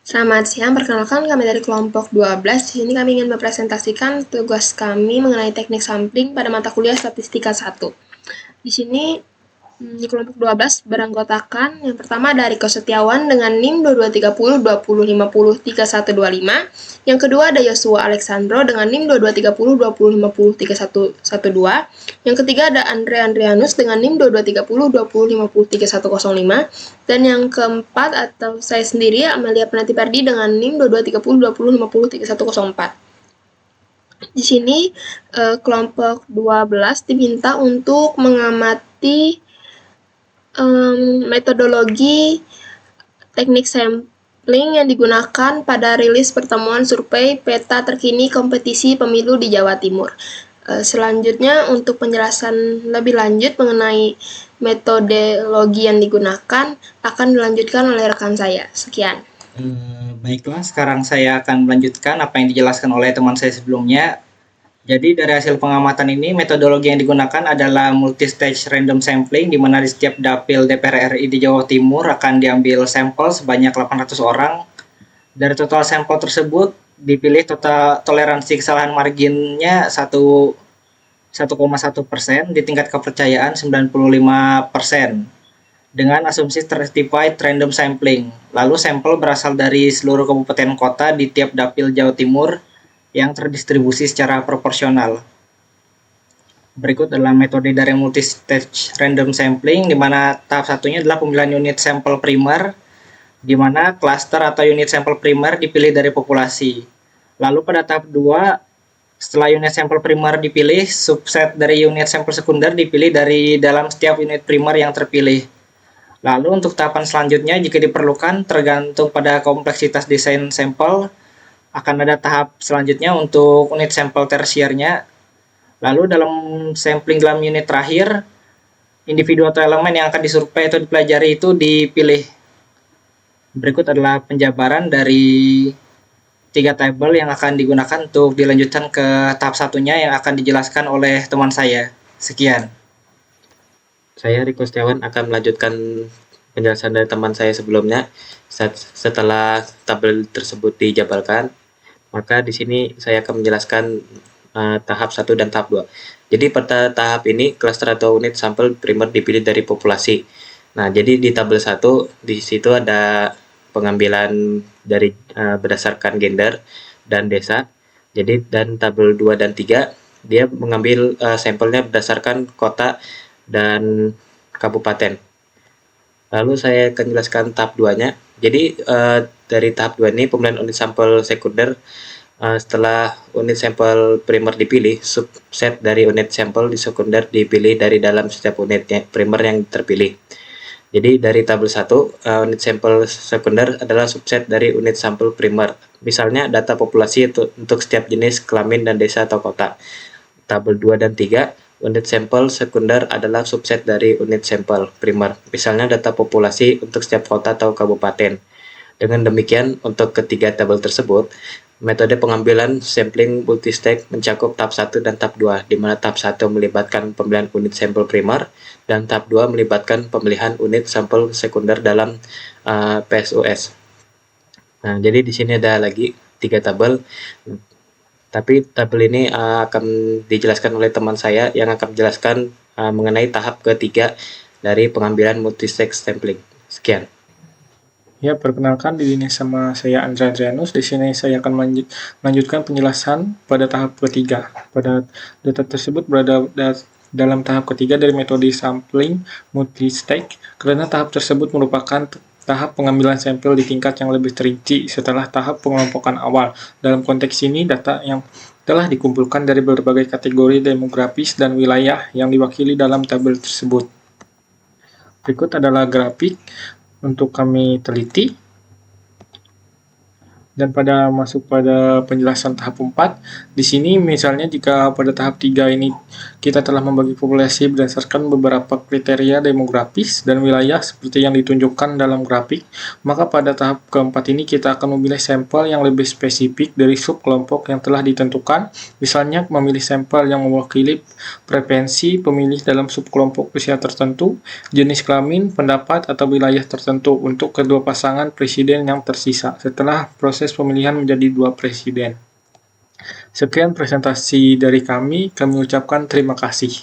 Selamat siang, perkenalkan kami dari kelompok 12. Di sini kami ingin mempresentasikan tugas kami mengenai teknik sampling pada mata kuliah Statistika 1. Di sini di kelompok 12 beranggotakan yang pertama dari Riko Setiawan dengan NIM 2230 2050 3125. Yang kedua ada Yosua Alexandro dengan NIM 2230 2050 3112. Yang ketiga ada Andre Andrianus dengan NIM 2230 2050 3105. Dan yang keempat atau saya sendiri Amelia Penati Pardi dengan NIM 2230 2050 3104. Di sini kelompok 12 diminta untuk mengamati metodologi teknik sampling yang digunakan pada rilis pertemuan survei peta terkini kompetisi pemilu di Jawa Timur. Selanjutnya untuk penjelasan lebih lanjut mengenai metodologi yang digunakan akan dilanjutkan oleh rekan saya. Sekian. Baiklah, sekarang saya akan melanjutkan apa yang dijelaskan oleh teman saya sebelumnya. Jadi dari hasil pengamatan ini, metodologi yang digunakan adalah multi-stage random sampling, di mana di setiap dapil DPR RI di Jawa Timur akan diambil sampel sebanyak 800 orang. Dari total sampel tersebut, dipilih total toleransi kesalahan marginnya 1,1%, di tingkat kepercayaan 95%, dengan asumsi certified random sampling. Lalu sampel berasal dari seluruh kabupaten kota di tiap dapil Jawa Timur yang terdistribusi secara proporsional. Berikut adalah metode dari multi-stage random sampling, di mana tahap satunya adalah pemilihan unit sampel primer, di mana klaster atau unit sampel primer dipilih dari populasi. Lalu pada tahap 2, setelah unit sampel primer dipilih, subset dari unit sampel sekunder dipilih dari dalam setiap unit primer yang terpilih. Lalu untuk tahapan selanjutnya, jika diperlukan tergantung pada kompleksitas desain sampel, akan ada tahap selanjutnya untuk unit sampel tersiernya. Lalu dalam sampling dalam unit terakhir, individu atau elemen yang akan disurvei atau dipelajari itu dipilih. Berikut adalah penjabaran dari 3 tabel yang akan digunakan untuk dilanjutkan ke tahap satunya yang akan dijelaskan oleh teman saya. Sekian. Saya Riko Setiawan akan melanjutkan penjelasan dari teman saya sebelumnya. Setelah tabel tersebut dijabarkan, maka di sini saya akan menjelaskan tahap 1 dan tahap 2. Jadi pada tahap ini klaster atau unit sampel primer dipilih dari populasi. Nah, jadi di tabel 1 di situ ada pengambilan dari berdasarkan gender dan desa. Jadi dan tabel 2 dan 3 dia mengambil sampelnya berdasarkan kota dan kabupaten. Lalu saya akan jelaskan tahap 2-nya. Jadi dari tahap 2 ini pemilihan unit sampel sekunder. Setelah unit sampel primer dipilih, subset dari unit sampel di sekunder dipilih dari dalam setiap unit primer yang terpilih. Jadi dari tabel 1, unit sampel sekunder adalah subset dari unit sampel primer. Misalnya data populasi untuk setiap jenis kelamin dan desa atau kota. Tabel 2 dan 3, unit sampel sekunder adalah subset dari unit sampel primer. Misalnya data populasi untuk setiap kota atau kabupaten. Dengan demikian, untuk ketiga tabel tersebut, metode pengambilan sampling multistage mencakup tahap 1 dan tahap 2, di mana tahap 1 melibatkan pemilihan unit sampel primer, dan tahap 2 melibatkan pemilihan unit sampel sekunder dalam PSUS. Nah, jadi di sini ada lagi 3 tabel, tapi tabel ini akan dijelaskan oleh teman saya yang akan menjelaskan mengenai tahap ketiga dari pengambilan multistage sampling. Sekian. Ya, perkenalkan diri sama saya Andre Adrianus. Di sini saya akan melanjutkan penjelasan pada tahap ketiga. Pada data tersebut berada dalam tahap ketiga dari metode sampling multi-stage, karena tahap tersebut merupakan tahap pengambilan sampel di tingkat yang lebih terinci setelah tahap pengelompokan awal. Dalam konteks ini, data yang telah dikumpulkan dari berbagai kategori demografis dan wilayah yang diwakili dalam tabel tersebut. Berikut adalah grafik untuk kami teliti. Dan pada masuk pada penjelasan tahap 4, di sini misalnya jika pada tahap 3 ini kita telah membagi populasi berdasarkan beberapa kriteria demografis dan wilayah seperti yang ditunjukkan dalam grafik, maka pada tahap keempat ini kita akan memilih sampel yang lebih spesifik dari subkelompok yang telah ditentukan, misalnya memilih sampel yang mewakili preferensi pemilih dalam subkelompok usia tertentu, jenis kelamin, pendapat, atau wilayah tertentu untuk kedua pasangan presiden yang tersisa setelah proses pemilihan menjadi 2 presiden. Sekian presentasi dari kami ucapkan terima kasih.